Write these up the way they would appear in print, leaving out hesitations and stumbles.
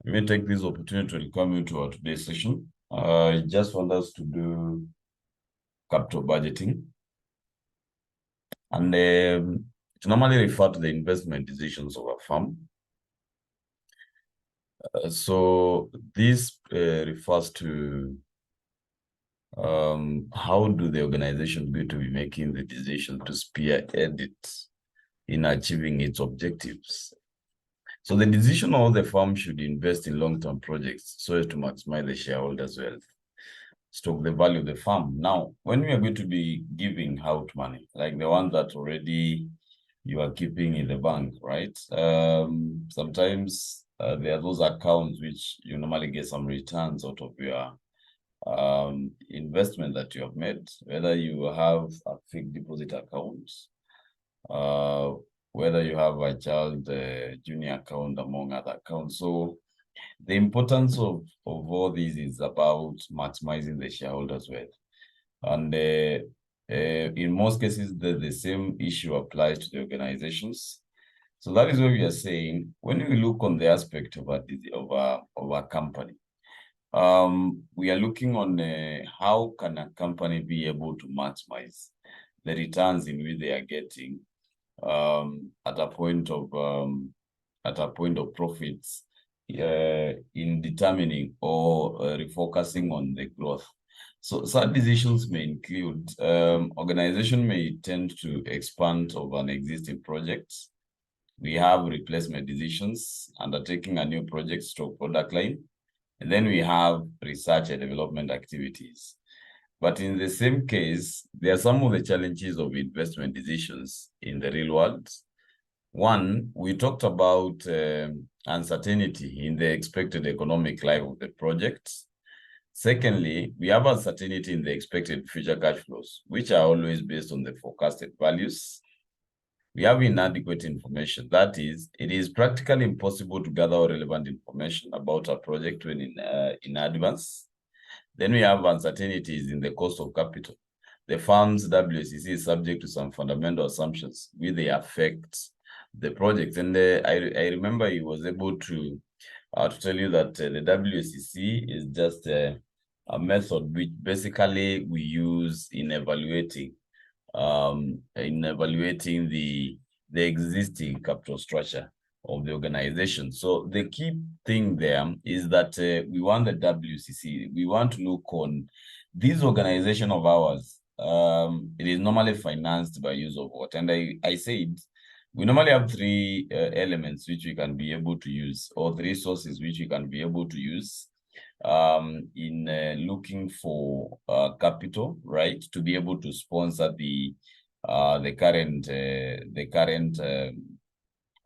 Let me take this opportunity to welcome you to our today's session. I just want us to do capital budgeting. And to normally refer to the investment decisions of a firm. So this refers to how do the organization going to be making the decision to spearhead it in achieving its objectives. So the decision of the firm should invest in long-term projects so as to maximize the shareholders' wealth, stock the value of the firm. Now, when we are going to be giving out money, like the one that already you are keeping in the bank, right? Sometimes there are those accounts which you normally get some returns out of your investment that you have made, whether you have a fixed deposit account, whether you have a child junior account, among other accounts. So the importance of all these is about maximizing the shareholders' wealth. And in most cases, the same issue applies to the organizations. So that is what we are saying. When we look on the aspect of a company, we are looking on how can a company be able to maximize the returns in which they are getting at a point of profits in determining or refocusing on the growth. So such decisions may include organization may tend to expand over an existing project. We have replacement decisions, undertaking a new project stroke product line. And then we have research and development activities. But in the same case, there are some of the challenges of investment decisions in the real world. One, we talked about uncertainty in the expected economic life of the project. Secondly, we have uncertainty in the expected future cash flows, which are always based on the forecasted values. We have inadequate information. That is, it is practically impossible to gather relevant information about a project when in advance. Then we have uncertainties in the cost of capital. The firm's WACC is subject to some fundamental assumptions which they affect the project. And I remember he was able to tell you that the WACC is just a method which basically we use in evaluating the existing capital structure of the organization. So the key thing there is that we want the WACC. We want to look on this organization of ours. It is normally financed by use of what? And I said we normally have three elements which we can be able to use, or three sources which we can be able to use in looking for capital, right, to be able to sponsor the current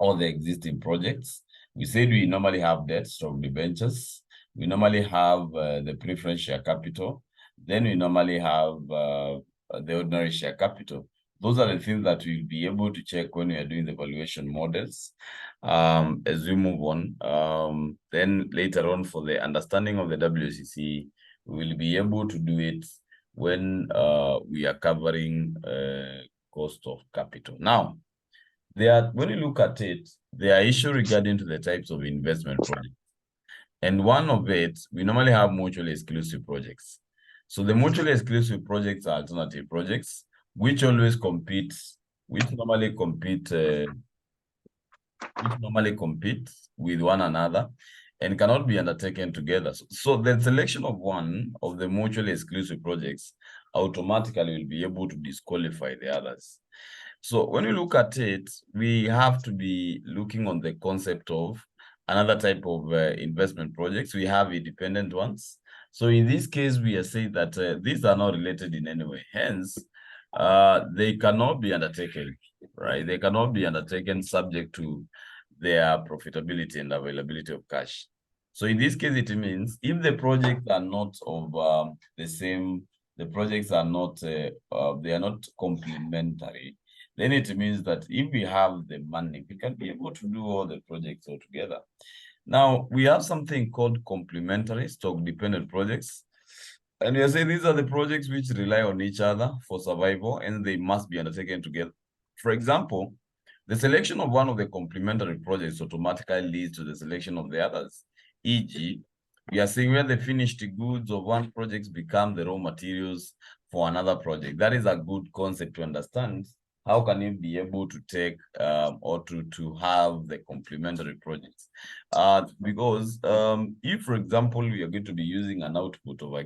or the existing projects. We said we normally have debt, stroke debentures. We normally have the preference share capital. Then we normally have the ordinary share capital. Those are the things that we'll be able to check when we are doing the valuation models. As we move on, then later on for the understanding of the WACC, we will be able to do it when we are covering cost of capital. Now, when you look at it, there are issues regarding to the types of investment projects. And one of it, we normally have mutually exclusive projects. So the mutually exclusive projects are alternative projects, which normally compete with one another and cannot be undertaken together. So the selection of one of the mutually exclusive projects automatically will be able to disqualify the others. So when we look at it, we have to be looking on the concept of another type of investment projects. We have independent ones. So in this case, we are saying that these are not related in any way. Hence, they cannot be undertaken, right? They cannot be undertaken subject to their profitability and availability of cash. So in this case, it means if the projects are not of the same, the projects are not, they are not complementary, then it means that if we have the money, we can be able to do all the projects all together. Now, we have something called complementary stock-dependent projects. And we are saying these are the projects which rely on each other for survival and they must be undertaken together. For example, the selection of one of the complementary projects automatically leads to the selection of the others. E.g., we are saying where the finished goods of one project become the raw materials for another project. That is a good concept to understand. How can you be able to take or to have the complementary projects? Because if, for example, we are going to be using an output of a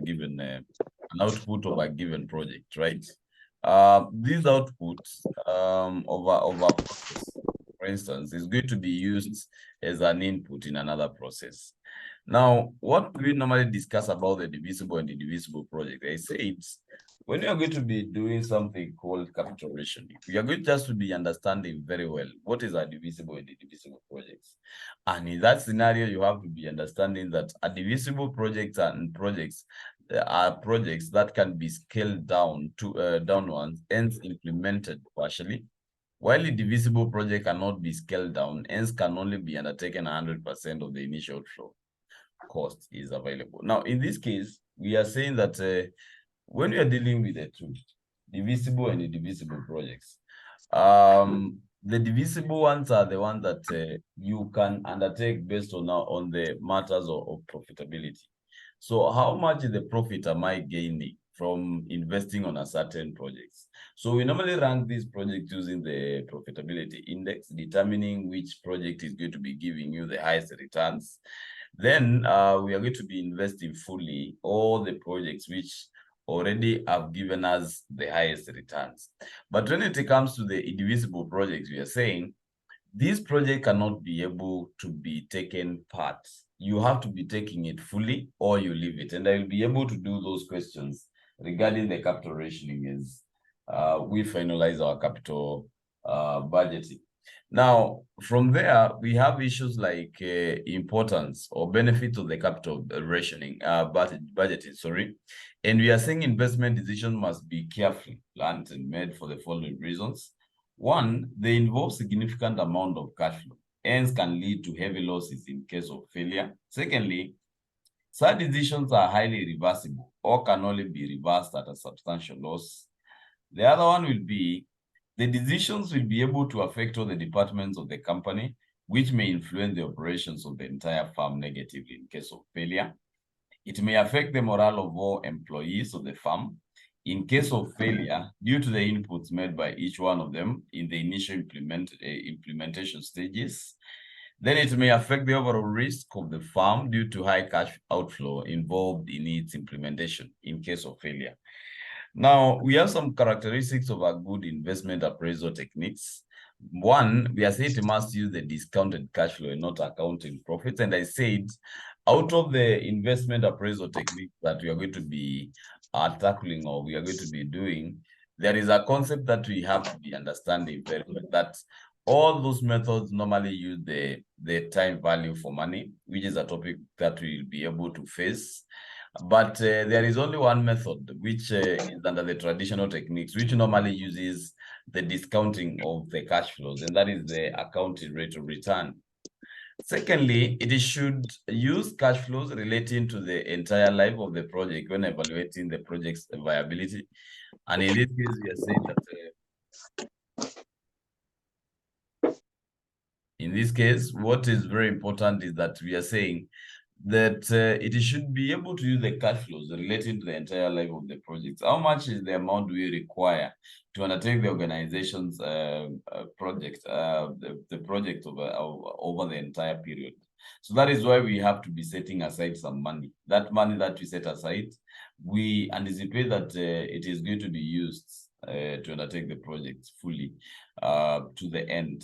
given project, right? These outputs of a process, for instance, is going to be used as an input in another process. Now, what we normally discuss about the divisible and indivisible project, I say it's when you are going to be doing something called capital rationing, you are going just to be understanding very well what is a divisible and indivisible projects. And in that scenario, you have to be understanding that a divisible project and projects are projects that can be scaled down to downwards, hence implemented partially, while a divisible project cannot be scaled down, hence can only be undertaken 100% of the initial flow cost is available. Now, in this case, we are saying that when we are dealing with the two, divisible and indivisible projects, the divisible ones are the ones that you can undertake based on the matters of profitability. So how much is the profit am I gaining from investing on a certain project? So we normally rank these projects using the profitability index, determining which project is going to be giving you the highest returns. Then we are going to be investing fully all the projects which already have given us the highest returns. But when it comes to the indivisible projects, we are saying this project cannot be able to be taken part. You have to be taking it fully or you leave it. And I will be able to do those questions regarding the capital rationing as we finalize our capital budgeting. Now, from there, we have issues like importance or benefits of the capital rationing, budgeting, sorry. And we are saying investment decisions must be carefully planned and made for the following reasons. One, they involve significant amount of cash flow, hence can lead to heavy losses in case of failure. Secondly, such decisions are highly reversible or can only be reversed at a substantial loss. The other one will be the decisions will be able to affect all the departments of the company, which may influence the operations of the entire firm negatively in case of failure. It may affect the morale of all employees of the firm in case of failure due to the inputs made by each one of them in the initial implementation stages. Then it may affect the overall risk of the firm due to high cash outflow involved in its implementation in case of failure. Now, we have some characteristics of a good investment appraisal techniques. One, we are saying it must use the discounted cash flow and not accounting profits. And I said, out of the investment appraisal techniques that we are going to be tackling or we are going to be doing, there is a concept that we have to be understanding very well, that all those methods normally use the time value for money, which is a topic that we'll be able to face. But there is only one method, which is under the traditional techniques, which normally uses the discounting of the cash flows, and that is the accounting rate of return. Secondly, it should use cash flows relating to the entire life of the project when evaluating the project's viability. And in this case, we are saying that in this case, what is very important is that we are saying that it should be able to use the cash flows relating to the entire life of the project. How much is the amount we require to undertake the organization's project, the project over the entire period? So that is why we have to be setting aside some money. That money that we set aside, we anticipate that it is going to be used to undertake the project fully to the end.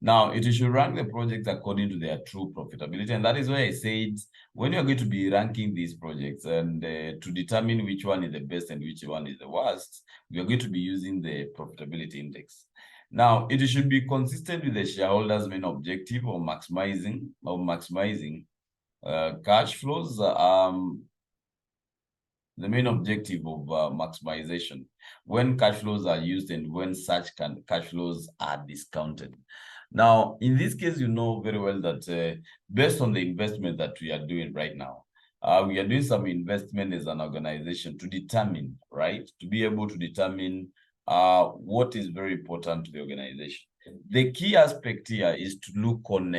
Now, it should rank the projects according to their true profitability. And that is why I said, when you're going to be ranking these projects and to determine which one is the best and which one is the worst, we are going to be using the profitability index. Now, it should be consistent with the shareholders' main objective of maximizing cash flows. The main objective of maximization when cash flows are used and when such cash flows are discounted. Now, in this case, you know very well that based on the investment that we are doing right now, we are doing some investment as an organization to determine, right, to be able to determine what is very important to the organization. The key aspect here is to look on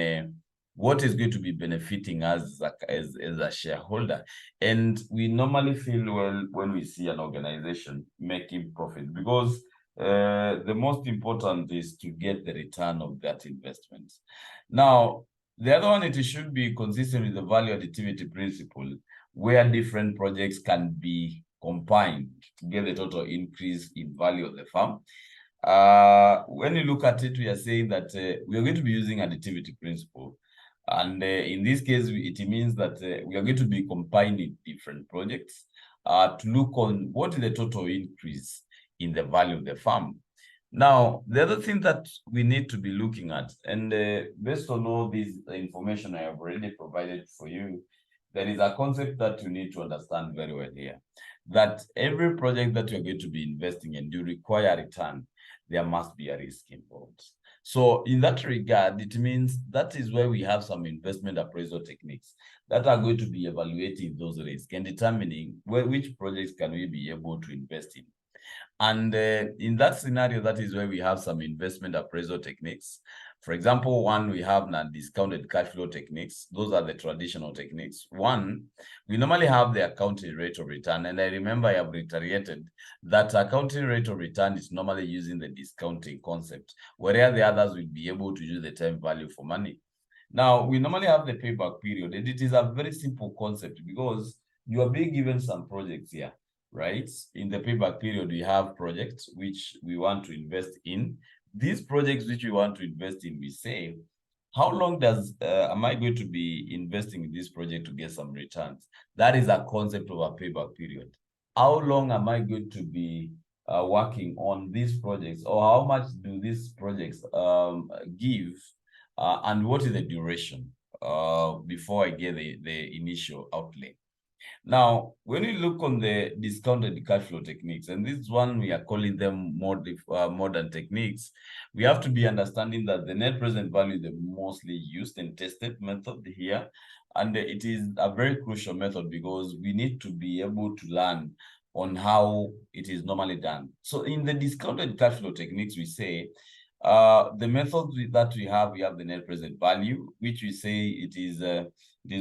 what is going to be benefiting us as a shareholder. And we normally feel well when we see an organization making profit, because the most important is to get the return of that investment. Now, the other one, it should be consistent with the value additivity principle, where different projects can be combined to get the total increase in value of the firm. When you look at it, we are saying that we are going to be using additivity principle. And in this case, it means that we are going to be combining different projects to look on what is the total increase in the value of the firm. Now, the other thing that we need to be looking at, and based on all this information I have already provided for you, there is a concept that you need to understand very well here, that every project that you're going to be investing in, you require a return, there must be a risk involved. So in that regard, it means that is where we have some investment appraisal techniques that are going to be evaluating those risks and determining which projects can we be able to invest in. And in that scenario, that is where we have some investment appraisal techniques. For example, one, we have non-discounted cash flow techniques. Those are the traditional techniques. One, we normally have the accounting rate of return. And I remember I have reiterated that accounting rate of return is normally using the discounting concept, whereas the others will be able to use the time value for money. Now, we normally have the payback period, and it is a very simple concept because you are being given some projects here, right? In the payback period, we have projects which we want to invest in. These projects which we want to invest in, we say, how long am I going to be investing in this project to get some returns? That is a concept of a payback period. How long am I going to be working on these projects, or how much do these projects give, and what is the duration before I get the initial outlay? Now, when we look on the discounted cash flow techniques, and this one we are calling them modern techniques, we have to be understanding that the net present value is the mostly used and tested method here. And it is a very crucial method because we need to be able to learn on how it is normally done. So in the discounted cash flow techniques, we say, the methods that we have the net present value, which we say it is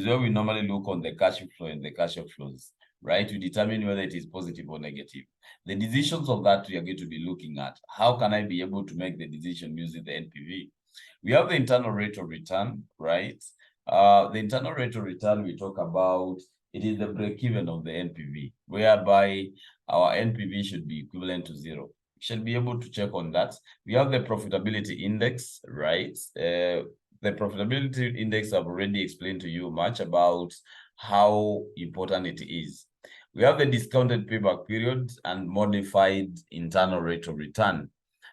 where we normally look on the cash flow and the cash outflows, right? To determine whether it is positive or negative. The decisions of that we are going to be looking at. How can I be able to make the decision using the NPV? We have the internal rate of return, right? The internal rate of return we talk about, it is the break-even of the NPV, whereby our NPV should be equivalent to 0. Should be able to check on that. We have the profitability index, right? The profitability index I've already explained to you much about how important it is. We have the discounted payback period and modified internal rate of return.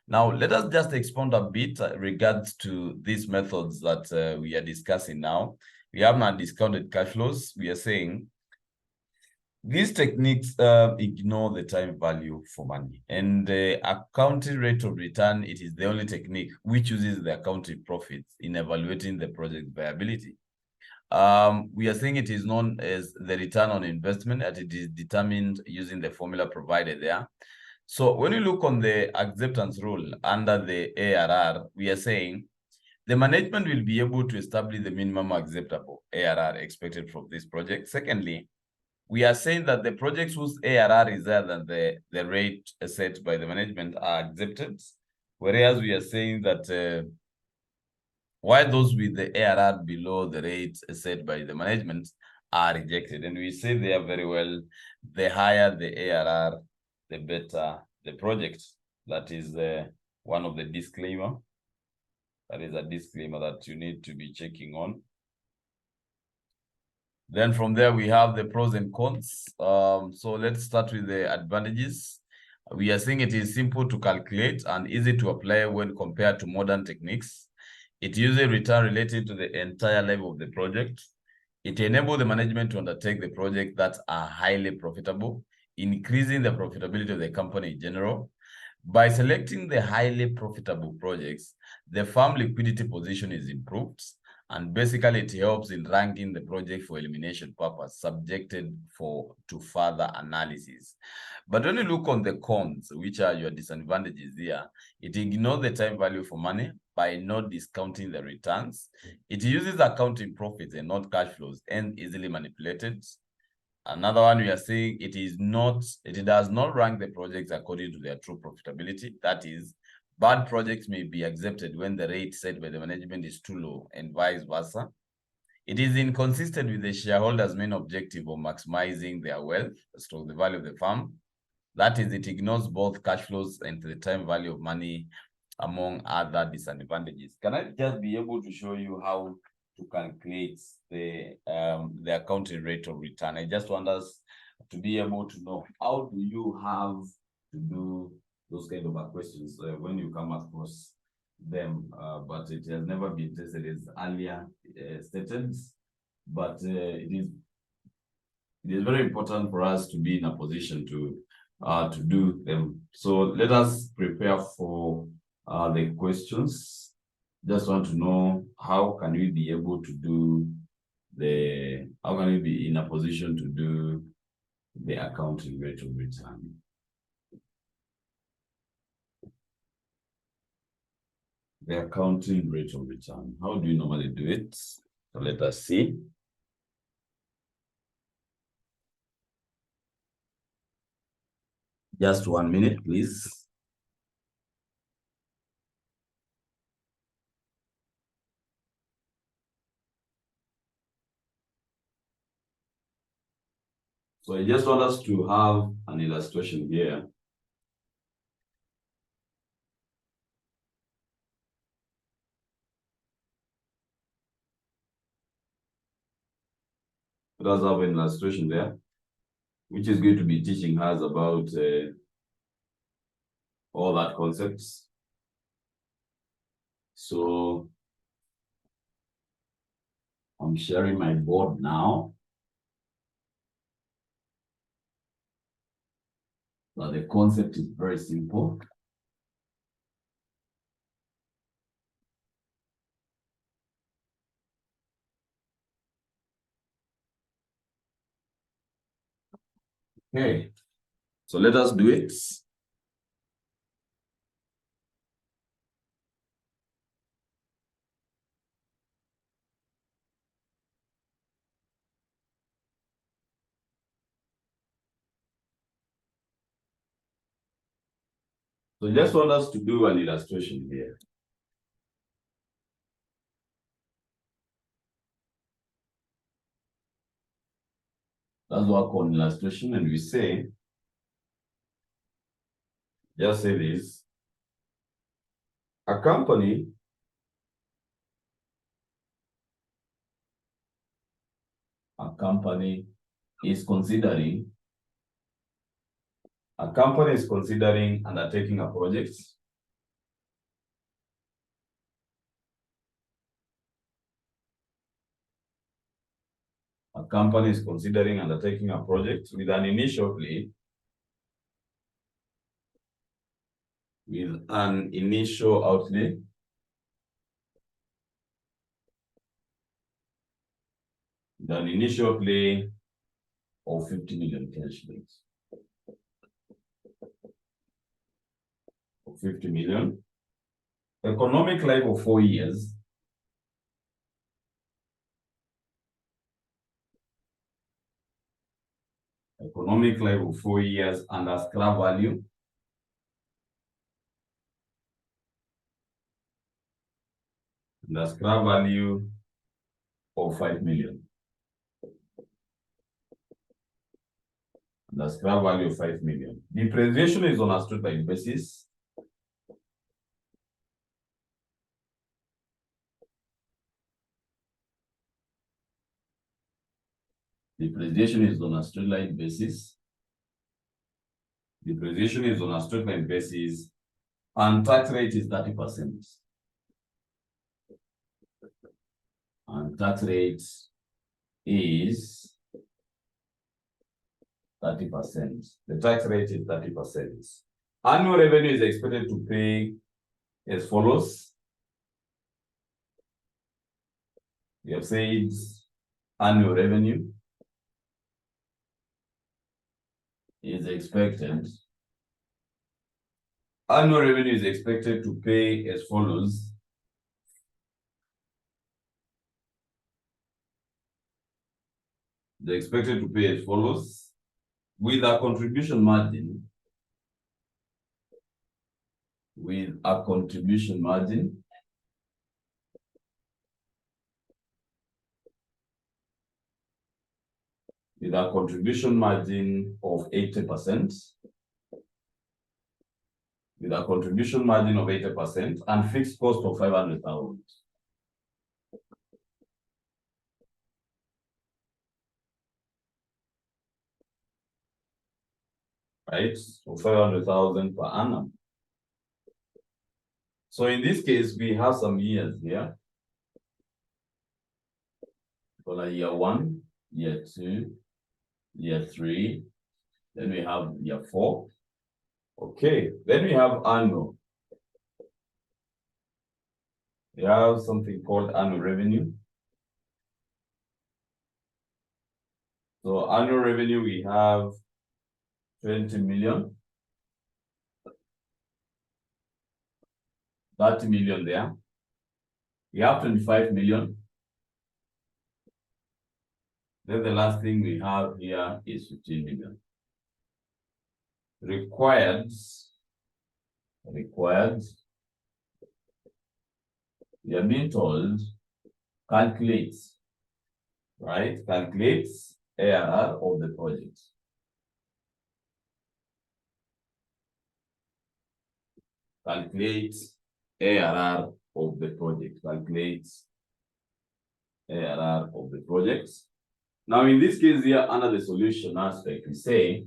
Now, let us just expound a bit regards to these methods that we are discussing now. We have now discounted cash flows. We are saying these techniques ignore the time value for money, and the accounting rate of return, it is the only technique which uses the accounting profits in evaluating the project viability. We are saying it is known as the return on investment, and it is determined using the formula provided there. So when you look on the acceptance rule under the ARR, we are saying the management will be able to establish the minimum acceptable ARR expected from this project. Secondly, we are saying that the projects whose ARR is higher than the rate set by the management are accepted, whereas we are saying that while those with the ARR below the rate set by the management are rejected. And we say they are very well, the higher the ARR, the better the project. That is one of the disclaimer. That is a disclaimer that you need to be checking on. Then from there, we have the pros and cons. So let's start with the advantages. We are saying it is simple to calculate and easy to apply when compared to modern techniques. It uses return related to the entire level of the project. It enables the management to undertake the projects that are highly profitable, increasing the profitability of the company in general. By selecting the highly profitable projects, the firm liquidity position is improved, And basically it helps in ranking the project for elimination purpose, subjected to further analysis. But when you look on the cons, which are your disadvantages here, it ignores the time value for money by not discounting the returns. It uses accounting profits and not cash flows and easily manipulated. Another one we are saying it does not rank the projects according to their true profitability. That is, bad projects may be accepted when the rate set by the management is too low and vice versa. It is inconsistent with the shareholders' main objective of maximizing their wealth, so the value of the firm. That is, it ignores both cash flows and the time value of money, among other disadvantages. Can I just be able to show you how to calculate the accounting rate of return? I just want us to be able to know how do you have to do those kind of questions when you come across them, but it has never been tested as earlier stated. But it is very important for us to be in a position to do them. So let us prepare for the questions. Just want to know how can we be able to do how can we be in a position to do the accounting rate of return? The accounting rate of return. How do you normally do it? So let us see. Just 1 minute, please. So I just want us to have an illustration here. Let us have an illustration there, which is going to be teaching us about all that concepts. So I'm sharing my board now. But the concept is very simple. Okay, so let us do it. So I just want us to do an illustration here. Let's work on illustration and we say, just say this. A company is considering undertaking a project. A company is considering undertaking a project with an initial outlay of 50 million cash shillings. Of 50 million. Economic life of 4 years. Economic life of 4 years and a scrap value. And a scrap value of 5 million. The scrap value of 5 million. Depreciation is on a straight line basis. Depreciation is on a straight line basis. Depreciation is on a straight line basis. And tax rate is 30%. And tax rate is 30%. The tax rate is 30%. Annual revenue is expected to pay as follows. We have said annual revenue is expected. Annual revenue is expected to pay as follows. They're expected to pay as follows with a contribution margin. With a contribution margin with a contribution margin of 80%. With a contribution margin of 80% and fixed cost of 500,000. Right? So 500,000 per annum. So in this case, we have some years here. For year 1, year 2, year 3, then we have year 4. Okay, then we have annual. We have something called annual revenue. So annual revenue, we have 20 million. 30 million there. We have 25 million. Then the last thing we have here is 15 million. Required. We are being told, calculate, right? Calculate ARR of the project. Calculate ARR of the project. Calculate ARR of the project. Now, in this case here, under the solution aspect, we say,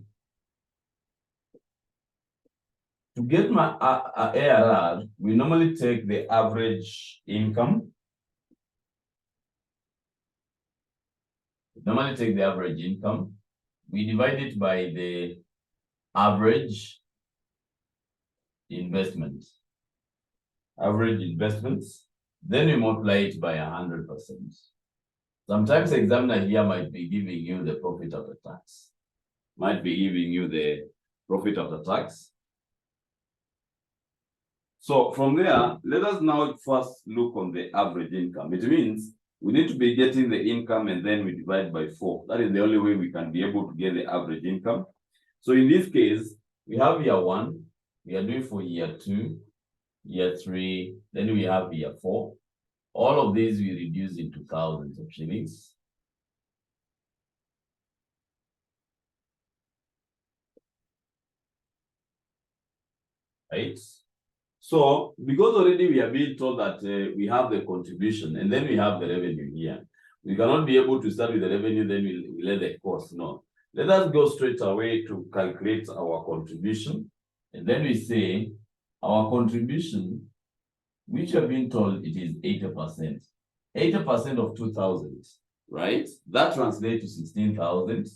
to get my ARR, we normally take the average income. We divide it by the average investment. Then we multiply it by 100%. Sometimes the examiner here might be giving you the profit after tax. So from there, let us now first look on the average income. It means we need to be getting the income and then we divide by 4. That is the only way we can be able to get the average income. So in this case, we have year 1, we are doing for year 2, year 3, then we have year 4. All of these we reduce into thousands of shillings. Right? So, because already we are being told that we have the contribution and then we have the revenue here. We cannot be able to start with the revenue, then we let the cost. No. Let us go straight away to calculate our contribution. And then we say our contribution, which we have been told it is 80%. 80% of 2,000, right? That translates to 16,000.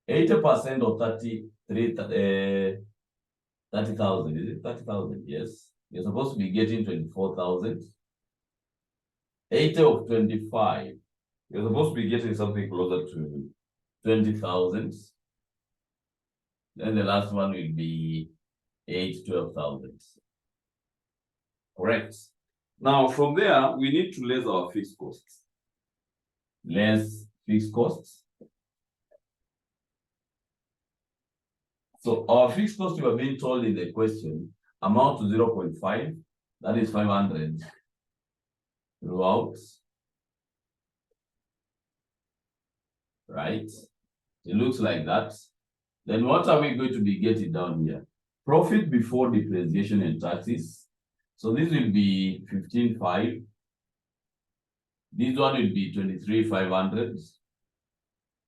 80% of 30,000, is it 30,000? Yes. You're supposed to be getting 24,000. 80 of 25, you're supposed to be getting something closer to 20,000. Then the last one will be 12,000. Correct. Now, from there, we need to less our fixed costs. So our fixed cost, you have been told in the question, amount to 0.5, that is 500 throughout. Right? It looks like that. Then what are we going to be getting down here? Profit before depreciation and taxes. So this will be 15,500. This one will be 23,500.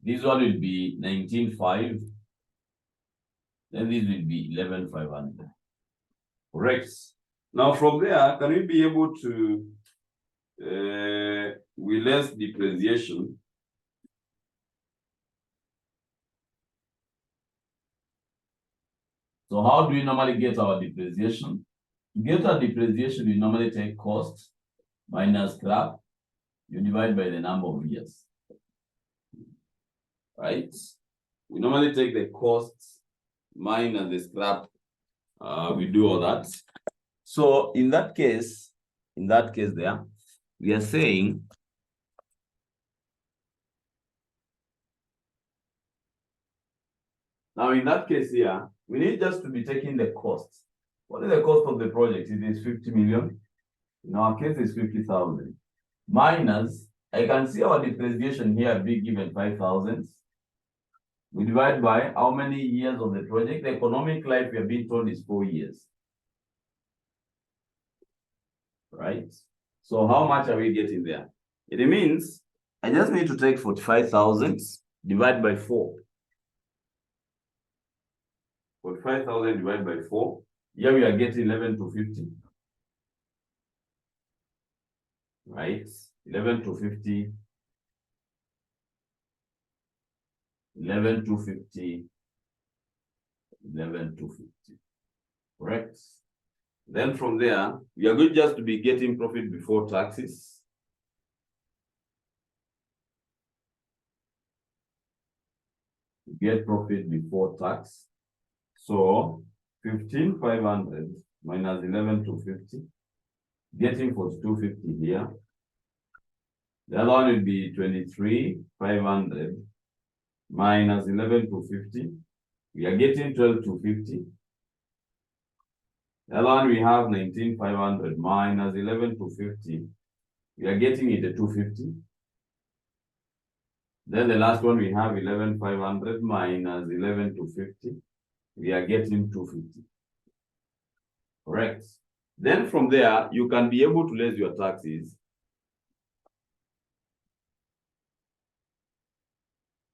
This one will be 19,500. Then this will be 11,500. Correct. Now from there, can we be able to with less depreciation? So how do we normally get our depreciation? To get our depreciation, we normally take cost minus scrap you divide by the number of years. Right? We normally take the costs minus the scrap. We do all that. So in that case there, we are saying now in that case here, we need just to be taking the cost. What is the cost of the project? It is 50 million. In our case, it's 50,000. Minus, I can see our depreciation here be given 5,000. We divide by how many years of the project. The economic life we are being told is 4 years. Right? So how much are we getting there? It means I just need to take 45,000 divided by 4. 45,000 divided by 4. Here we are getting 11,250. Right? 11,250. 11,250. 11,250. Correct? Then from there, we are going just to be getting profit before taxes. Get profit before tax. So 15,500 minus 11,250, getting 4250 here. The other one will be 23,500 minus 11,250. We are getting 12,250. The other one we have 19,500 minus 11,250. We are getting it at 250. Then the last one we have 11,500 minus 11,250. We are getting 250. Correct. Then from there, you can be able to less your taxes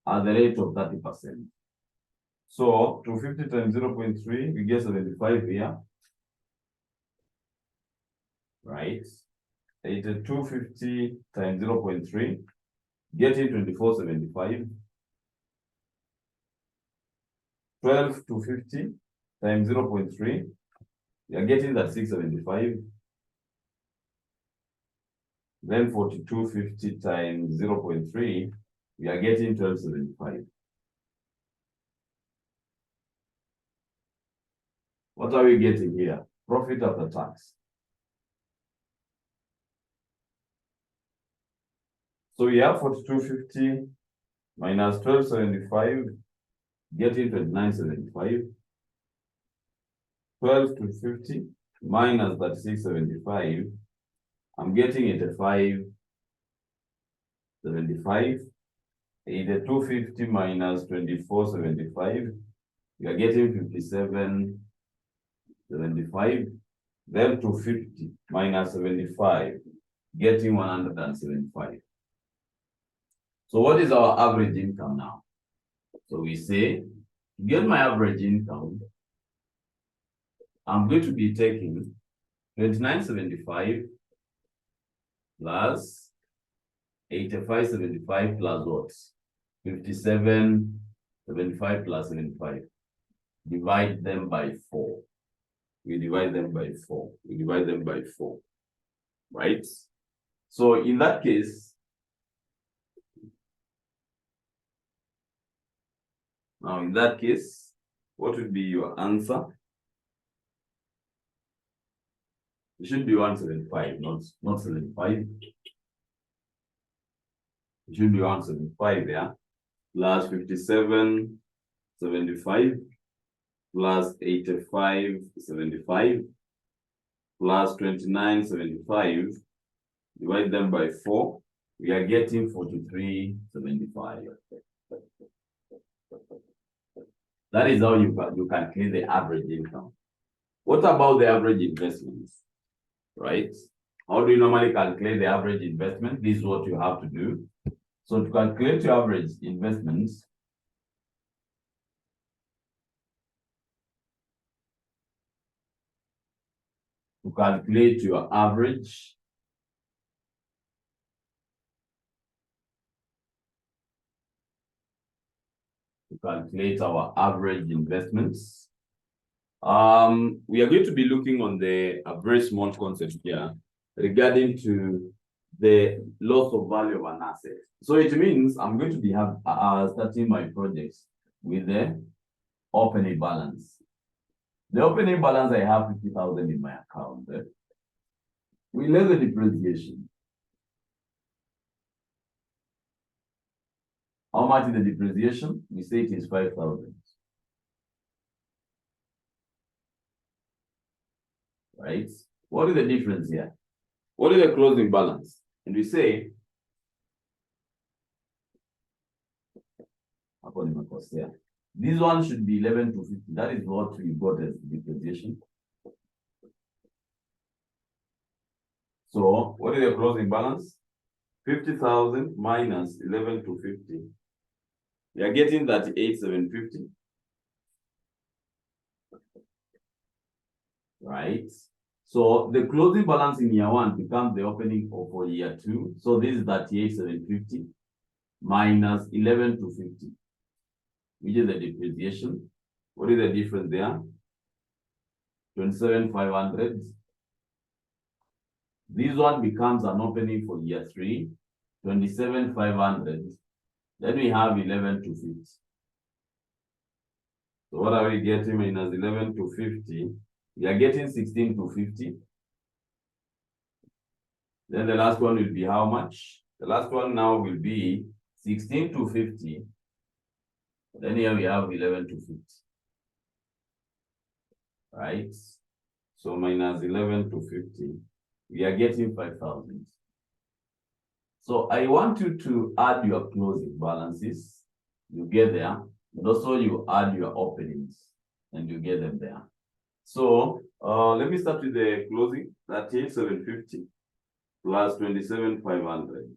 at the rate of 30%. So 250 times 0.3, we get 75 here. Right. 250 times 0.3, getting 2475. 12,250 times 0.3, we are getting that 675. Then 4250 times 0.3, we are getting 1275. What are we getting here? Profit after tax. So we have 4250 minus 1275, getting 2975. 12,250 minus that 675, I'm getting 8575. 8250 minus 2475, we are getting 5775. Then 250 minus 75, getting 175. So what is our average income now? So we say, to get my average income, I'm going to be taking 2975 plus 8575 plus what? 5775 plus 75. Divide them by 4. We divide them by 4. We divide them by 4. Right? So in that case, what would be your answer? It should be 175, not 75. It should be 175 there, plus 5775 plus 8575 plus 2975. Divide them by 4. We are getting 4375. That is how you can calculate the average income. What about the average investments? Right? How do you normally calculate the average investment? This is what you have to do. So to calculate your average investments, to calculate your average our average investments, we are going to be looking on the very small concept here regarding to the loss of value of an asset. So it means I'm going to be starting my projects with the opening balance. The opening balance, I have 50,000 in my account. We less the depreciation. How much is the depreciation? We say it is 5,000. Right? What is the difference here? What is the closing balance? And we say, this one should be 11,250. That is what we got as depreciation. So what is the closing balance? 50,000 minus 11,250. We are getting that 8,750. Right? So the closing balance in year one becomes the opening for year two. So this is 38,750 minus 11,250, which is the depreciation. What is the difference there? 27,500. This one becomes an opening for year three, 27,500. Then we have 11,250. So what are we getting minus 11,250? We are getting 16,250. Then the last one will be how much? The last one now will be 16,250. Then here we have 11,250. Right? So minus 11,250. We are getting 5,000. So I want you to add your closing balances. You get there. And also you add your openings and you get them there. So let me start with the closing. 38,750 plus 27,500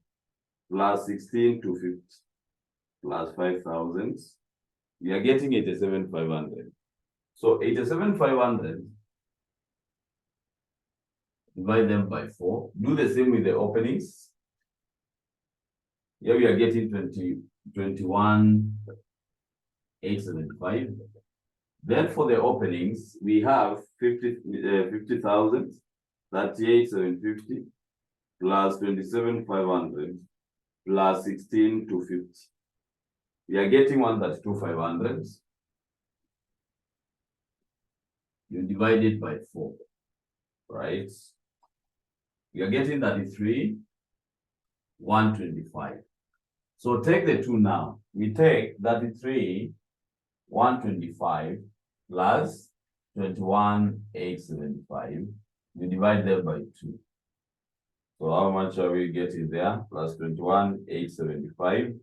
plus 16,250 plus 5,000. We are getting 87,500. So 87,500, divide them by 4. Do the same with the openings. Here we are getting 21,875. Then for the openings, we have 50,000, 38,750 plus 27,500 plus 16,250. We are getting 132,500. You divide it by 4, right? We are getting 33,125. So take the 2 now. We take 33,125 plus 21,875. We divide them by 2. So how much are we getting there? Plus 21,875.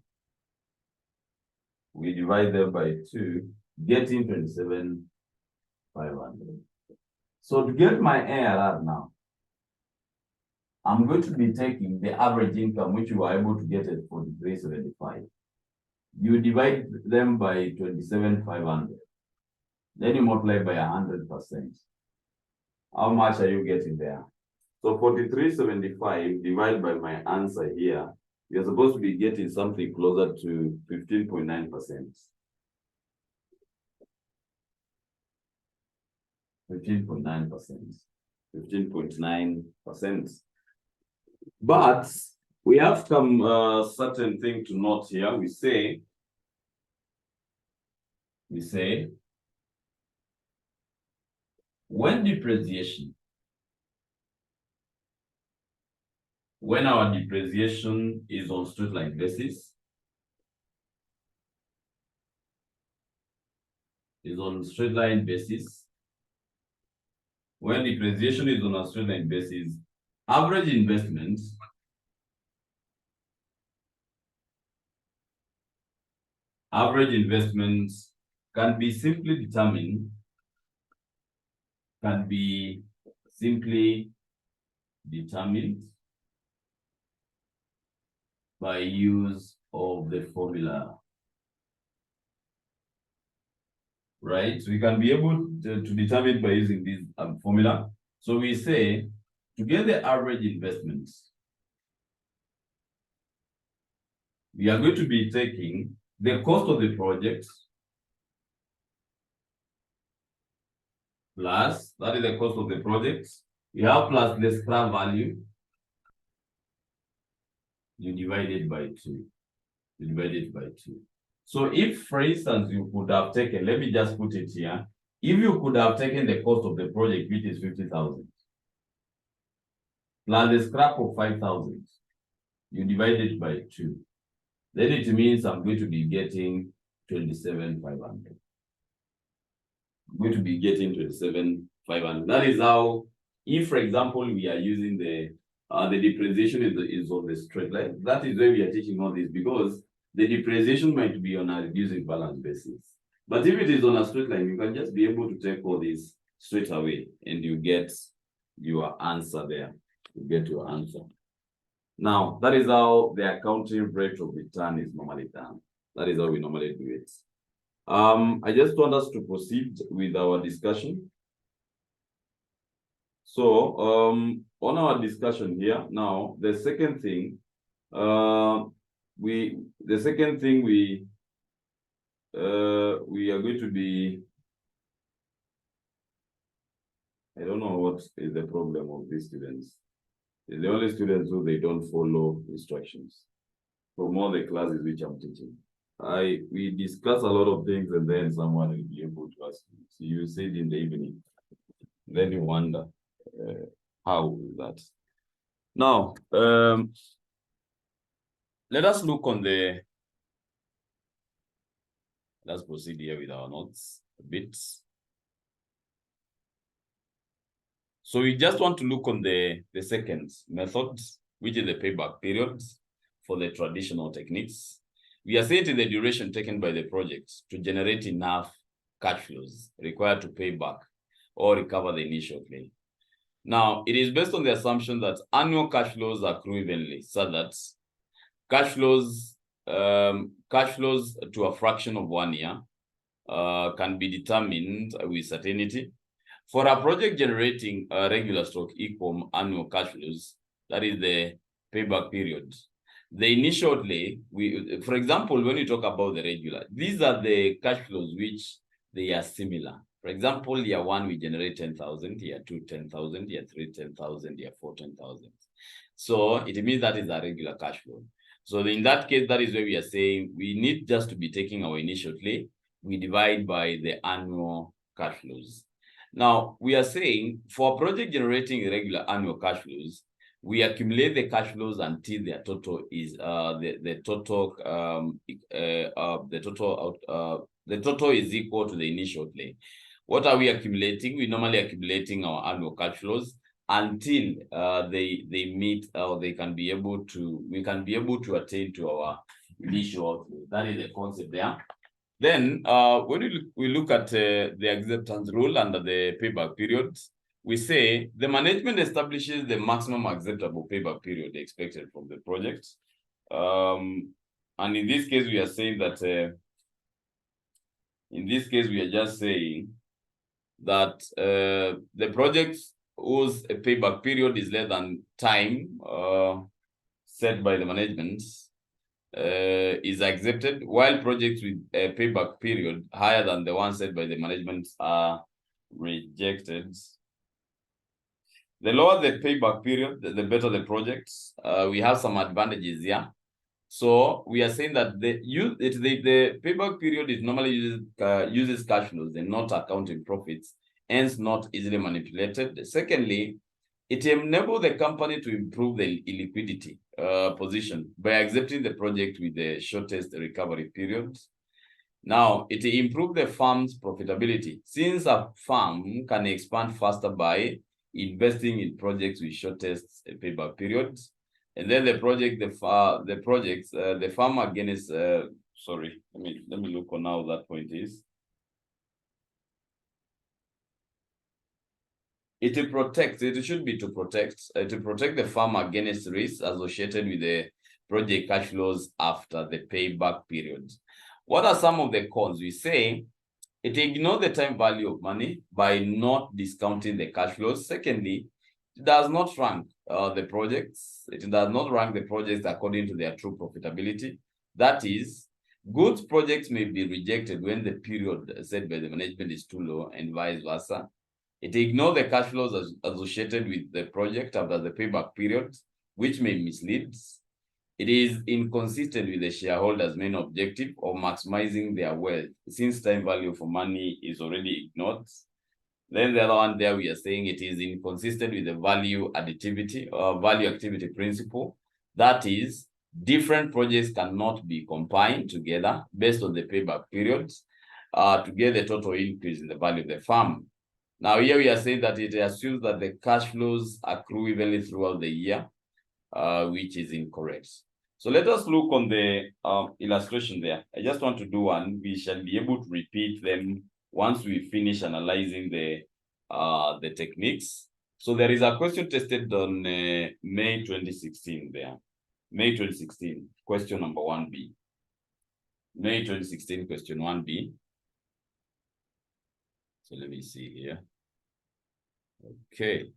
We divide them by 2, getting 27,500. So to get my ARR now, I'm going to be taking the average income, which you were able to get at 43,75. You divide them by 27,500. Then you multiply by 100%. How much are you getting there? So 43,75 divided by my answer here, you're supposed to be getting something closer to 15.9%. 15.9%. 15.9%. But we have some certain thing to note here. We say when our depreciation is on straight line basis, when depreciation is on a straight line basis, average investments can be simply determined by use of the formula. Right? So we can be able to determine by using this formula. So we say to get the average investments, we are going to be taking the cost of the project plus, that is the cost of the project. We have plus the scrap value you divide it by 2. You divide it by 2. So if, for instance, you could have taken, let me just put it here. If you could have taken the cost of the project, which is 50,000, plus the scrap of 5,000, you divide it by 2. Then it means I'm going to be getting 27,500. I'm going to be getting 27,500. That is how, if, for example, we are using the depreciation is on the straight line, that is where we are taking all this, because the depreciation might be on a reducing balance basis. But if it is on a straight line, you can just be able to take all this straight away and you get your answer there. You get your answer. Now, that is how the accounting rate of return is normally done. That is how we normally do it. I just want us to proceed with our discussion. So, on our discussion here, now, the second thing, we are going to be, I don't know what is the problem of these students. The only students who they don't follow instructions from all the classes which I'm teaching. We discuss a lot of things and then someone will be able to ask you. So you said in the evening, then you wonder how is that. Now, let us look on the, let's proceed here with our notes a bit. So we just want to look on the second method, which is the payback period for the traditional techniques. We are setting the duration taken by the project to generate enough cash flows required to pay back or recover the initial claim. Now, it is based on the assumption that annual cash flows accrue evenly, so that cash flows to a fraction of 1 year can be determined with certainty. For a project generating a regular stroke equal annual cash flows, that is the payback period. The initial outlay, for example, when you talk about the regular, these are the cash flows which they are similar. For example, year 1, we generate 10,000, year 2, 10,000, year 3, 10,000, year 4, 10,000. So it means that is a regular cash flow. So in that case, that is where we are saying we need just to be taking our initial outlay, we divide by the annual cash flows. Now, we are saying for a project generating irregular annual cash flows, we accumulate the cash flows until their total is the total is equal to the initial outlay. What are we accumulating? We're normally accumulating our annual cash flows until they meet or we can be able to attain to our initial outlay. That is the concept there. Then, when we look at the acceptance rule under the payback period, we say the management establishes the maximum acceptable payback period expected from the project. And in this case, we are saying that, we are just saying that the project whose payback period is less than time set by the management is accepted, while projects with a payback period higher than the one set by the management are rejected. The lower the payback period, the better the projects. We have some advantages here. So we are saying that the payback period is normally uses cash flows and not accounting profits, hence not easily manipulated. Secondly, it enables the company to improve the liquidity position by accepting the project with the shortest recovery period. Now, it improves the firm's profitability, since a firm can expand faster by investing in projects with shortest payback periods. And then the firm again is sorry, let me look on how that point is. It should be to protect the farm against risks associated with the project cash flows after the payback period. What are some of the cons? We say it ignores the time value of money by not discounting the cash flows. Secondly, it does not rank the projects. It does not rank the projects according to their true profitability. That is, good projects may be rejected when the period set by the management is too low, and vice versa. It ignores the cash flows associated with the project after the payback period, which may mislead. It is inconsistent with the shareholders' main objective of maximizing their wealth, since time value for money is already ignored. Then the other one there, we are saying it is inconsistent with the value additivity or value activity principle. That is, different projects cannot be combined together based on the payback periods to get the total increase in the value of the farm. Now here we are saying that it assumes that the cash flows accrue evenly throughout the year, which is incorrect. So let us look on the illustration there. I just want to do one. We shall be able to repeat them once we finish analyzing the techniques. So there is a question tested on May 2016 there. May 2016, question number 1B. May 2016, question 1B. So let me see here. Okay,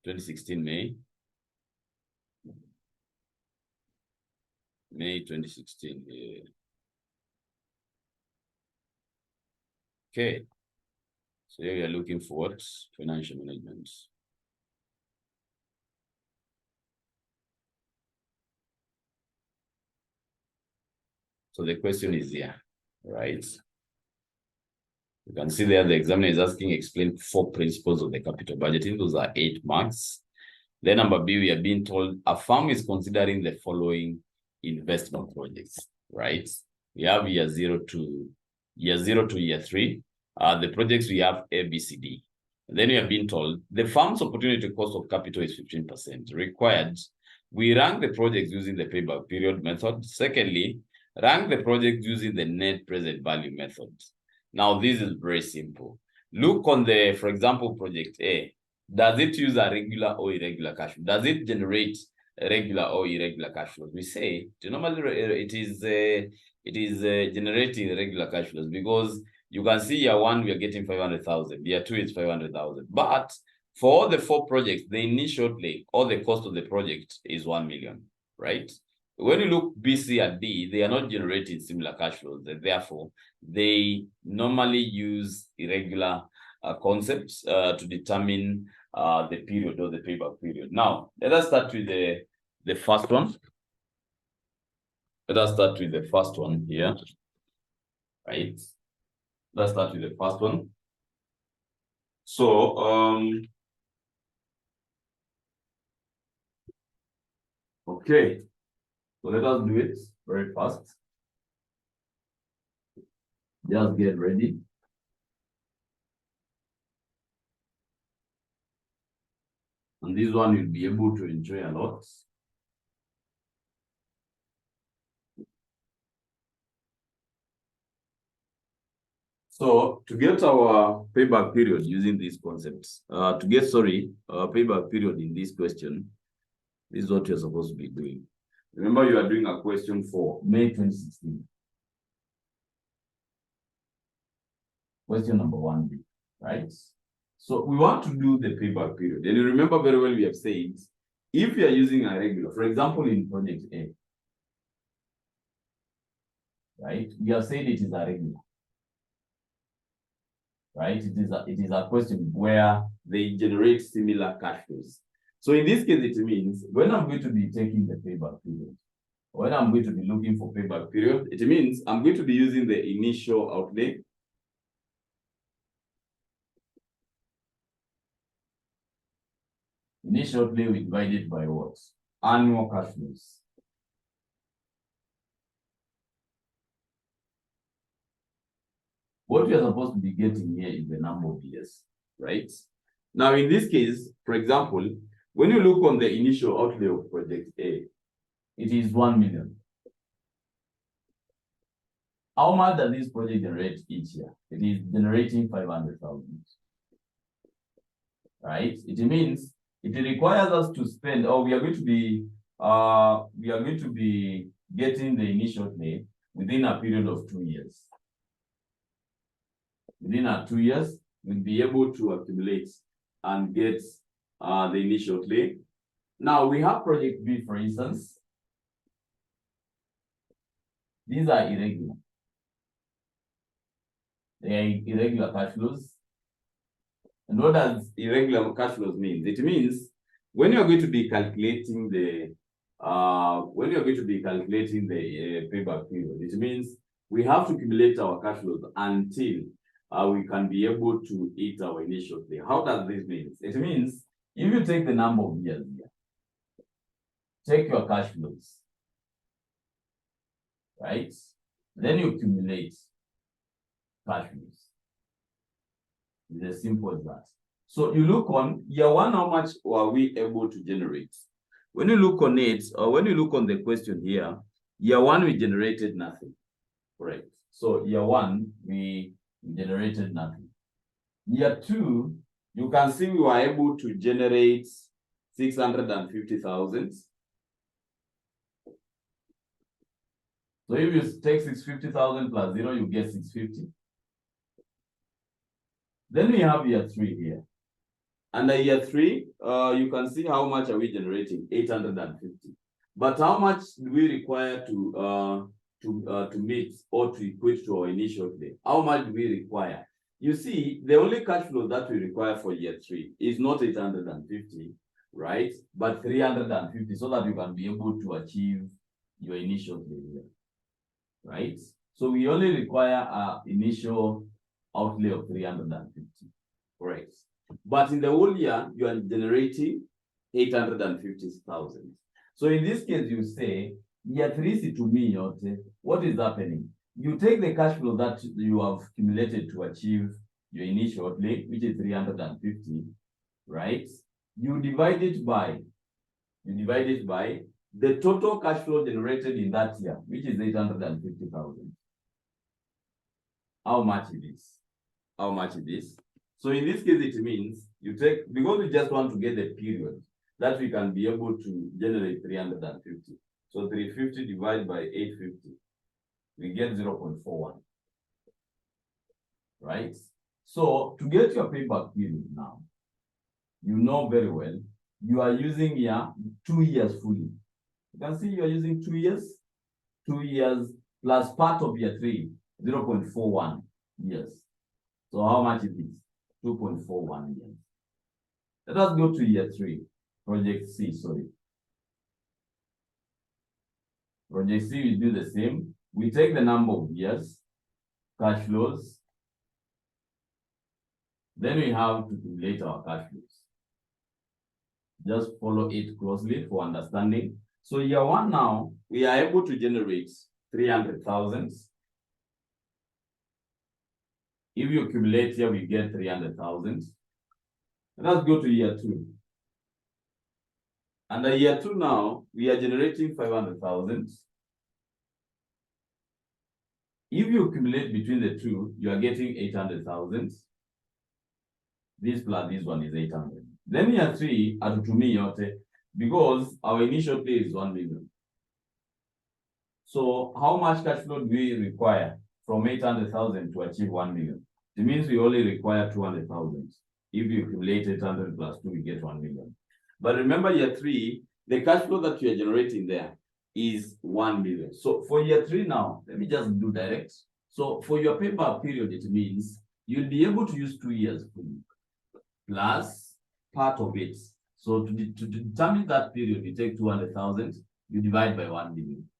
2016 May 2016 here. Okay, so here we are looking for what? Financial management. So the question is here, right? You can see there the examiner is asking, explain 4 principles of the capital budgeting. Those are 8 marks. Then number B, we are being told a firm is considering the following investment projects, right? We have year 0 to year 3. The projects we have A, B, C, D. And then we are being told the firm's opportunity cost of capital is 15%. Required, we rank the projects using the payback period method. Secondly, rank the projects using the net present value method. Now, this is very simple. Look on the, for example, project A. Does it use a regular or irregular cash flow? Does it generate regular or irregular cash flows? We say normally it is generating regular cash flows, because you can see year 1 we are getting 500,000, year 2 is 500,000. But for all the 4 projects, the initial outlay or the cost of the project is 1 million, right? When you look B, C, and D, they are not generating similar cash flows. And therefore, they normally use irregular concepts to determine the period or the payback period. Now, let us start with the first one. Let us start with the first one here, right? Let's start with the first one. So, okay. So let us do it very fast. Just get ready. And this one you'll be able to enjoy a lot. So to get our payback period using these concepts, payback period in this question, this is what you're supposed to be doing. Remember, you are doing a question for May 2016. Question number 1B, right? So we want to do the payback period. And you remember very well we have said, if you are using a regular, for example, in project A, right? We have said it is a regular, right? It is a question where they generate similar cash flows. So in this case, it means when I'm going to be taking the payback period, when I'm going to be looking for payback period, it means I'm going to be using the initial outlay. Initial outlay we divided by what? Annual cash flows. What we are supposed to be getting here is the number of years, right? Now, in this case, for example, when you look on the initial outlay of project A, it is 1 million. How much does this project generate each year? It is generating 500,000, right? It means it requires us to spend, we are going to be getting the initial outlay within a period of 2 years. Within 2 years, we'll be able to accumulate and get the initial outlay. Now we have project B, for instance. These are irregular. They are irregular cash flows. And what does irregular cash flows mean? It means when you're going to be calculating the when you're going to be calculating the payback period, it means we have to accumulate our cash flows until we can be able to hit our initial pay. How does this mean? It means if you take the number of years here, take your cash flows, right? Then you accumulate cash flows. It's as simple as that. So you look on year one, how much were we able to generate? When you look on it, or when you look on the question here, year one, we generated nothing. Correct. So year one, we generated nothing. Year two, you can see we were able to generate 650,000. So if you take 650,000 plus 0, you get 650. Then we have year three here. Under year three, you can see how much are we generating? 850. But how much do we require to meet or to equate to our initial pay? How much do we require? You see, the only cash flow that we require for year three is not 850, right? But 350, so that you can be able to achieve your initial pay here, right? So we only require an initial outlay of 350, correct? But in the whole year, you are generating 850,000. So in this case, you say, year three to me, what is happening? You take the cash flow that you have accumulated to achieve your initial outlay, which is 350, right? You divide it by the total cash flow generated in that year, which is 850,000. How much it is? How much it is? So in this case, it means you take, because we just want to get the period that we can be able to generate 350. So 350 divided by 850, we get 0.41, right? So to get your payback period now, you know very well, you are using here 2 years fully. You can see you are using 2 years plus part of year three, 0.41 years. So how much it is? 2.41 years. Let us go to year three, project C, sorry. Project C, we do the same. We take the number of years, cash flows. Then we have to calculate our cash flows. Just follow it closely for understanding. So year one now, we are able to generate 300,000. If you accumulate here, we get 300,000. Let's go to year two. Under year two now, we are generating 500,000. If you accumulate between the two, you are getting 800,000. This plus this one is 800. Then year three, because our initial pay is 1 million. So how much cash flow do we require from 800,000 to achieve 1 million? It means we only require 200,000. If you accumulate 800 plus 2, we get 1 million. But remember year three, the cash flow that you are generating there is 1 million. So for year three now, let me just do direct. So for your payback period, it means you'll be able to use 2 years plus part of it. So to determine that period, you take 200,000, you divide by 1 million.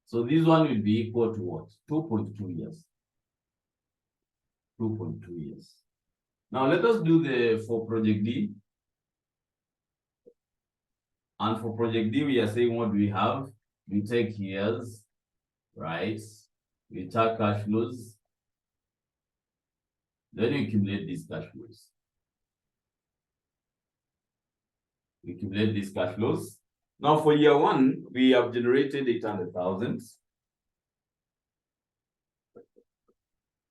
So this one will be equal to what? 2.2 years. 2.2 years. Now let us do for project D. And for project D, we are saying what we have. We take years, right? We take cash flows. Then we accumulate these cash flows. We accumulate these cash flows. Now for year one, we have generated 800,000.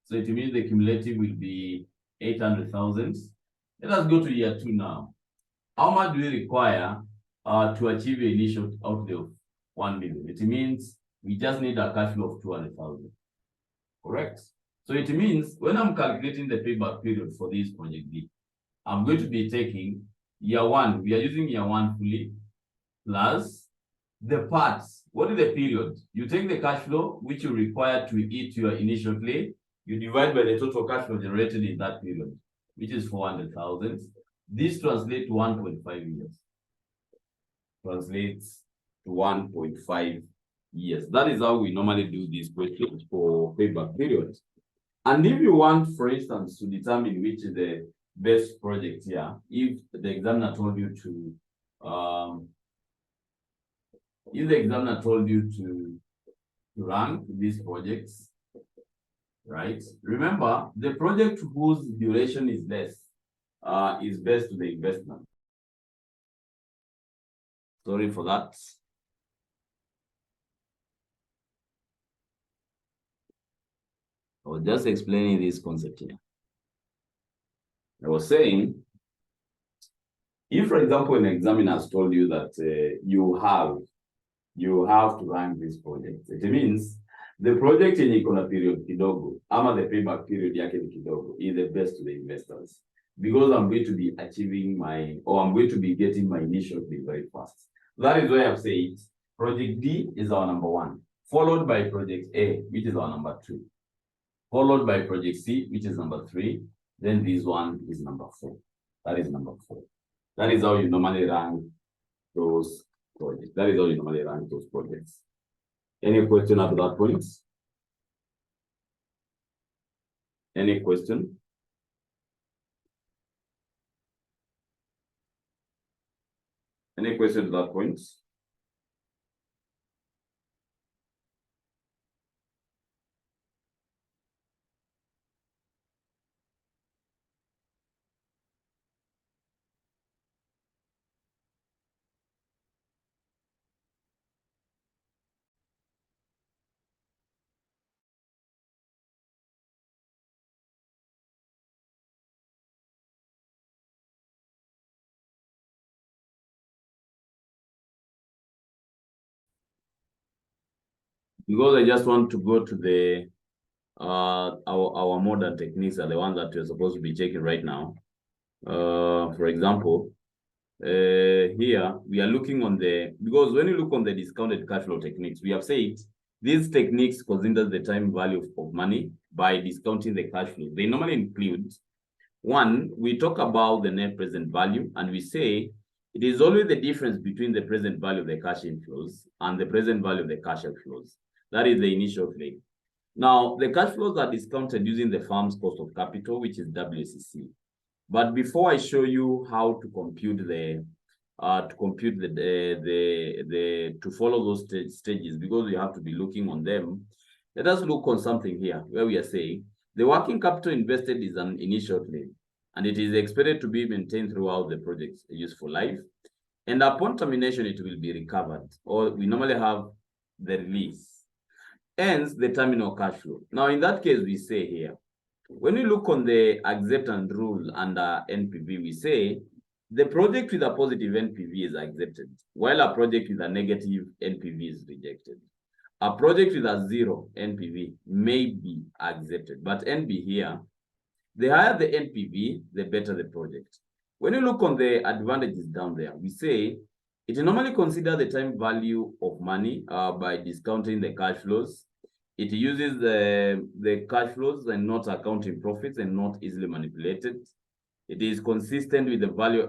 So it means the cumulative will be 800,000. Let us go to year two now. How much do we require to achieve the initial outlay of 1 million? It means we just need a cash flow of 200,000. Correct? So it means when I'm calculating the payback period for this project D, I'm going to be taking year one. We are using year one fully plus the parts. What is the period? You take the cash flow, which you require to hit your initial play. You divide by the total cash flow generated in that period, which is 400,000. This translates to 1.5 years. translates to 1.5 years. That is how we normally do these questions for payback periods. And if you want, for instance, to determine which is the best project here, if the examiner told you to rank these projects, right? Remember, the project whose duration is less is best to the investment. Sorry for that. I was just explaining this concept here. I was saying, if, for example, an examiner has told you that you have to rank this project, it means the project in iko period kidogo, ama the payback period yake ni kidogo, is the best to the investors. Because I'm going to be achieving I'm going to be getting my initial fee very fast. That is why I've said project D is our number 1, followed by project A, which is our number 2, followed by project C, which is number 3. Then this one is number 4. That is number 4. That is how you normally rank those projects. That is how you normally rank those projects. Any question up to that point? Any question? Any question to that point? Because I just want to go to the our modern techniques are the ones that we're supposed to be checking right now. For example, here we are looking on because when you look on the discounted cash flow techniques, we have said these techniques consider the time value of money by discounting the cash flow. They normally include, 1, we talk about the net present value, and we say it is always the difference between the present value of the cash inflows and the present value of the cash outflows. That is the initial claim. Now, the cash flows are discounted using the firm's cost of capital, which is WACC. But before I show you how to compute to follow those stages, because you have to be looking on them, let us look on something here where we are saying the working capital invested is an initial claim, and it is expected to be maintained throughout the project's useful life. And upon termination, it will be recovered, or we normally have the release. Hence, the terminal cash flow. Now, in that case, we say here, when we look on the acceptance rule under NPV, we say the project with a positive NPV is accepted, while a project with a negative NPV is rejected. A project with a 0 NPV may be accepted, but NB here, the higher the NPV, the better the project. When you look on the advantages down there, we say it normally considers the time value of money by discounting the cash flows. It uses the cash flows and not accounting profits and not easily manipulated. It is consistent with the value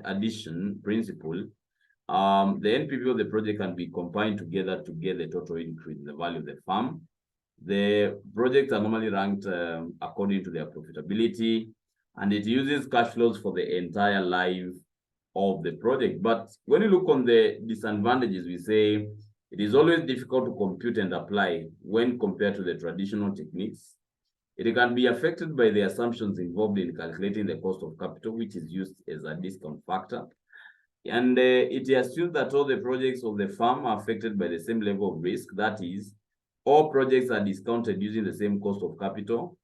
addition principle. The NPV of the project can be combined together to get the total increase in the value of the firm. The projects are normally ranked according to their profitability, and it uses cash flows for the entire life of the project. But when you look on the disadvantages, we say it is always difficult to compute and apply when compared to the traditional techniques. It can be affected by the assumptions involved in calculating the cost of capital, which is used as a discount factor. And it assumes that all the projects of the firm are affected by the same level of risk. That is, all projects are discounted using the same cost of capital.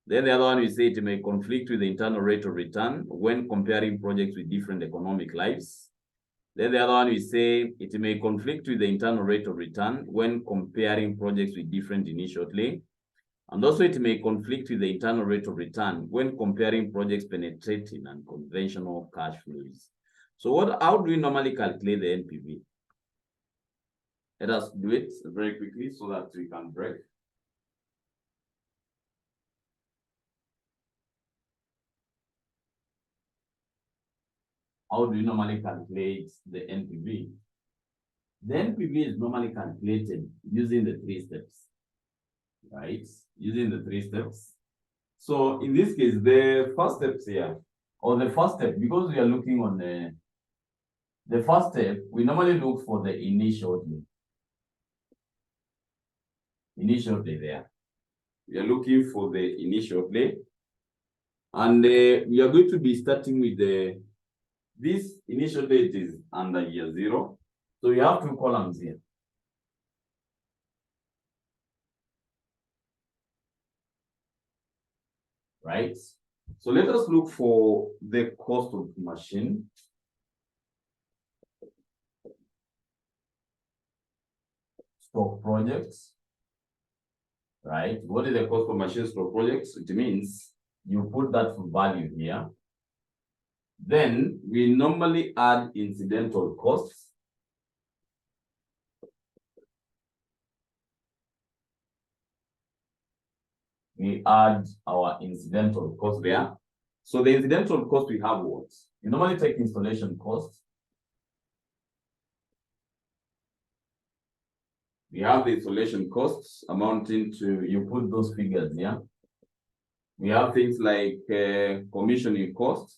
Then the other one, we say it may conflict with the internal rate of return when comparing projects with different economic lives. Then the other one, we say it may conflict with the internal rate of return when comparing projects with different initial claim. And also it may conflict with the internal rate of return when comparing projects penetrating and conventional cash flows. So how do we normally calculate the NPV? Let us do it very quickly so that we can break. how do you normally calculate the NPV? The NPV is normally calculated using the 3 steps, right? Using the 3 steps. So in this case, the first steps here, or the first step, because we are looking on the first step, we normally look for the initial day. Initial day there. We are looking for the initial day. And we are going to be starting with this initial date is under year 0. So you have 2 columns here. Right? So let us look for the cost of the machine. Stock projects. Right? What is the cost of machine stock projects? It means you put that value here. Then we normally add incidental costs. We add our incidental cost there. So the incidental cost we have what? You normally take installation costs. We have the installation costs amounting to, you put those figures here. We have things like commissioning costs.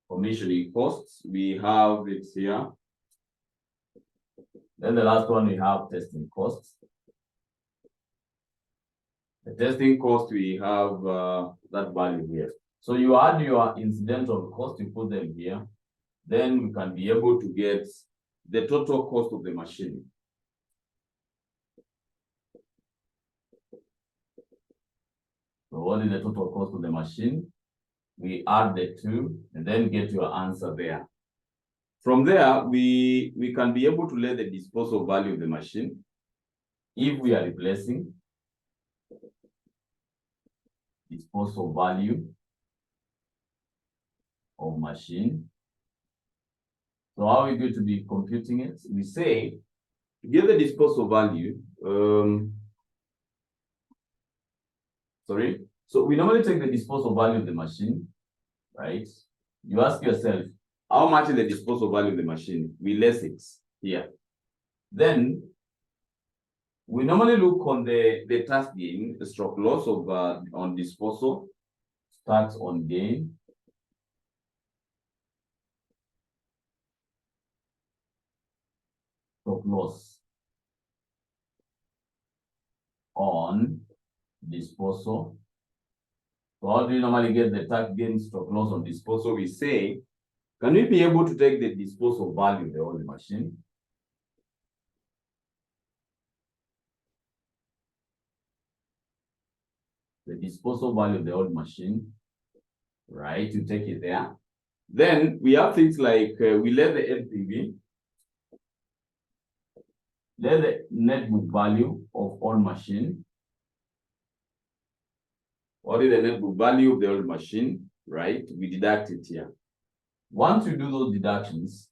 Commissioning costs, we have it here. Then the last one, we have testing costs. The testing cost, we have that value here. So you add your incidental cost, you put them here. Then we can be able to get the total cost of the machine. So what is the total cost of the machine? We add the 2 and then get your answer there. From there, we can be able to let the disposal value of the machine. If we are replacing, disposal value of machine. So how are we going to be computing it? We say, to get the disposal value, so we normally take the disposal value of the machine, right? You ask yourself, how much is the disposal value of the machine? We less it here. Then we normally look on the tax gain, the stroke loss of on disposal, tax on gain. Stroke loss on disposal. So how do you normally get the tax gain stroke loss on disposal? We say, can we be able to take the disposal value of the old machine? The disposal value of the old machine, right? You take it there. Then we have things like we let the NPV, let the net book value of old machine. What is the net book value of the old machine, right? We deduct it here. Once you do those deductions,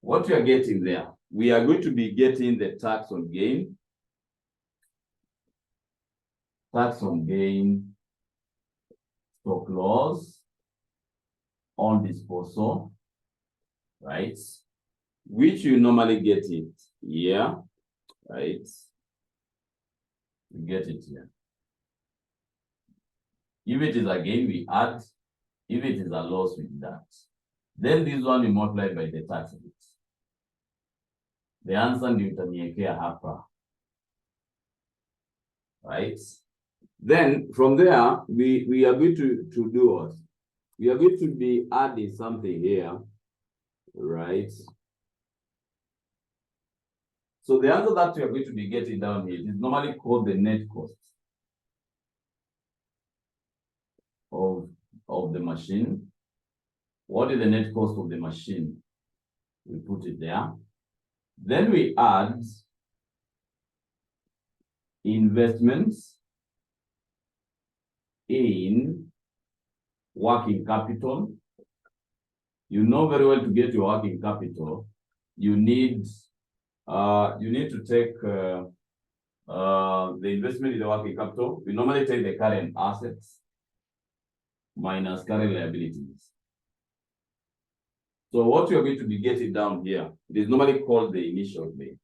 what we are getting there, we are going to be getting the tax on gain. Tax on gain, stock loss on disposal, right? Which you normally get it here, right? You get it here. If it is a gain, we add. If it is a loss, we deduct. Then this one we multiply by the tax rate. The answer ndio utaniwekea hapa, right? Then from there, we are going to do what? We are going to be adding something here, right? So the answer that we are going to be getting down here is normally called the net cost of the machine. What is the net cost of the machine? We put it there. Then we add investments in working capital. You know very well, to get your working capital, you need to take the investment in the working capital, we normally take the current assets minus current liabilities. So what you're going to be getting down here, it is normally called the initial outlay.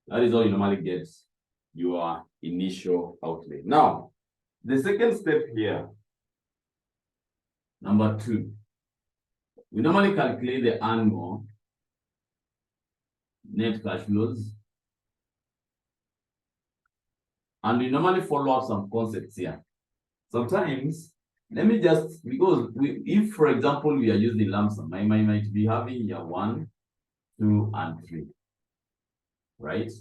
That is how you normally get your initial outlay. Now, the second step here, number 2, we normally calculate the annual net cash flows. And we normally follow up some concepts here. Sometimes, let me just, because if, for example, we are using lump sum, I might be having year 1, 2, and 3, right?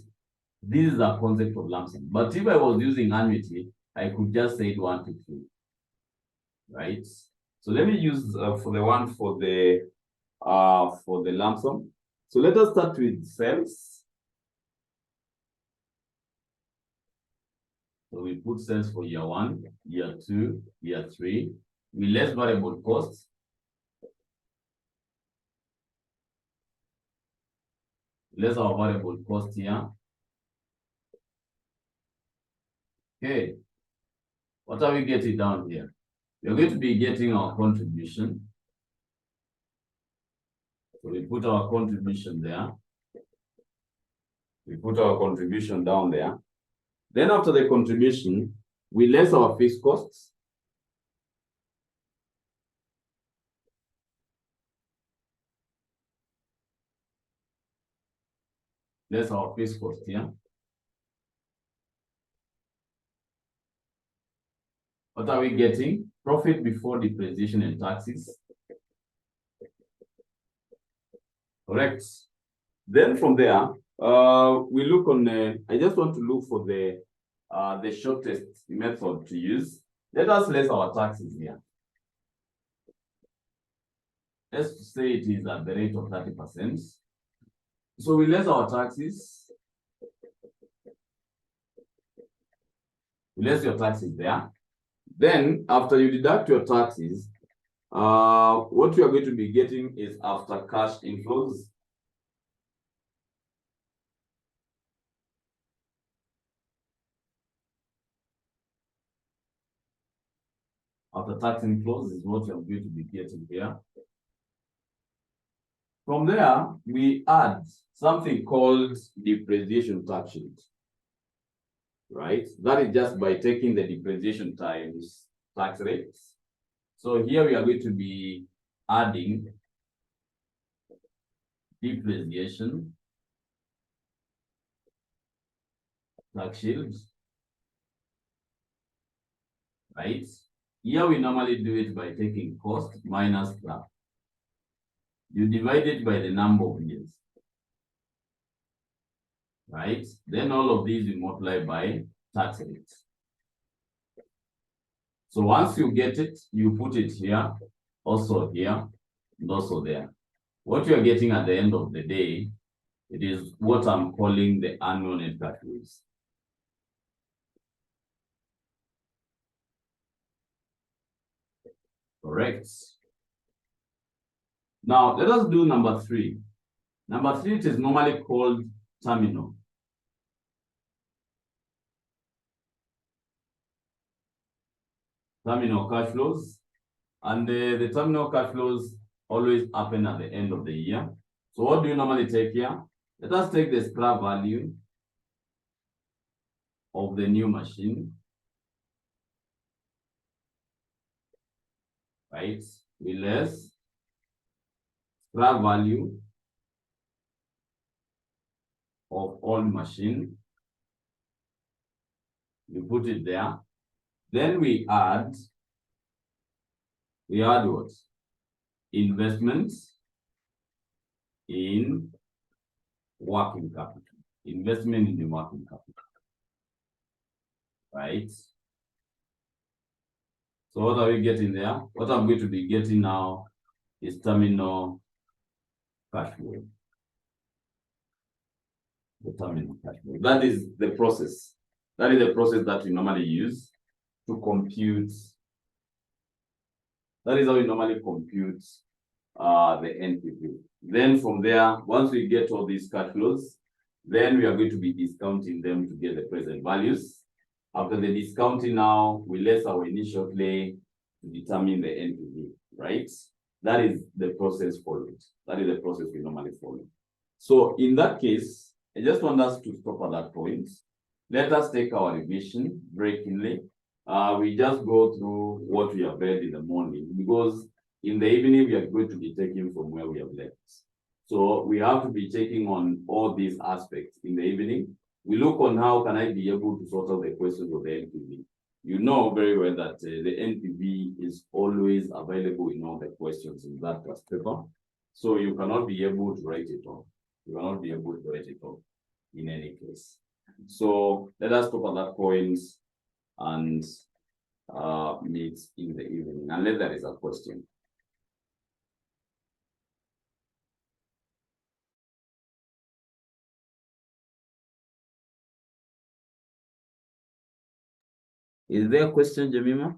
This is a concept of lump sum. But if I was using annuity, I could just say 1 to 3, right? So let me use for the one for the lump sum. So let us start with sales. So we put sales for year 1, year 2, year 3. We less variable costs. Less our variable cost here. Okay. What are we getting down here? We're going to be getting our contribution. So we put our contribution there. We put our contribution down there. Then after the contribution, we less our fixed costs. Less our fixed cost here. What are we getting? Profit before depreciation and taxes. Correct. Then from there, we look on. I just want to look for the shortest method to use. Let us less our taxes here. Let's say it is at the rate of 30%. So we less our taxes. We less your taxes there. Then after you deduct your taxes, what you are going to be getting is after cash inflows. After tax inflows is what you're going to be getting here. From there, we add something called depreciation tax sheet, right? That is just by taking the depreciation times tax rates. So here we are going to be adding depreciation tax shield, right? Here we normally do it by taking cost minus CLAP. You divide it by the number of years, right? Then all of these you multiply by tax rates. So once you get it, you put it here, also here, and also there. What you're getting at the end of the day, it is what I'm calling the annual net cash flows. Correct. Now, let us do number 3. Number 3, it is normally called terminal. Terminal cash flows. And the terminal cash flows always happen at the end of the year. So what do you normally take here? Let us take the scrap value of the new machine. Right? We less scrap value of old machine. You put it there. Then we add what? Investments in working capital. Investment in the working capital. Right? So what are we getting there? What I'm going to be getting now is terminal cash flow. The terminal cash flow. That is the process. That is the process that we normally use to compute. That is how we normally compute the NPV. Then from there, once we get all these cash flows, Then we are going to be discounting them to get the present values. After the discounting now, we less our initial play to determine the NPV, right? That is the process followed. That is the process we normally follow. So in that case, I just want us to stop at that point. Let us take our revision breakingly. We just go through what we have read in the morning, because in the evening we are going to be taking from where we have left. So we have to be taking on all these aspects in the evening. We look on how can I be able to sort out the questions of the NPV. You know very well that the NPV is always available in all the questions in that class paper. So you cannot be able to write it off. You cannot be able to write it off in any case. So let us talk about that points and meet in the evening, unless there is a question. Is there a question, Jemima?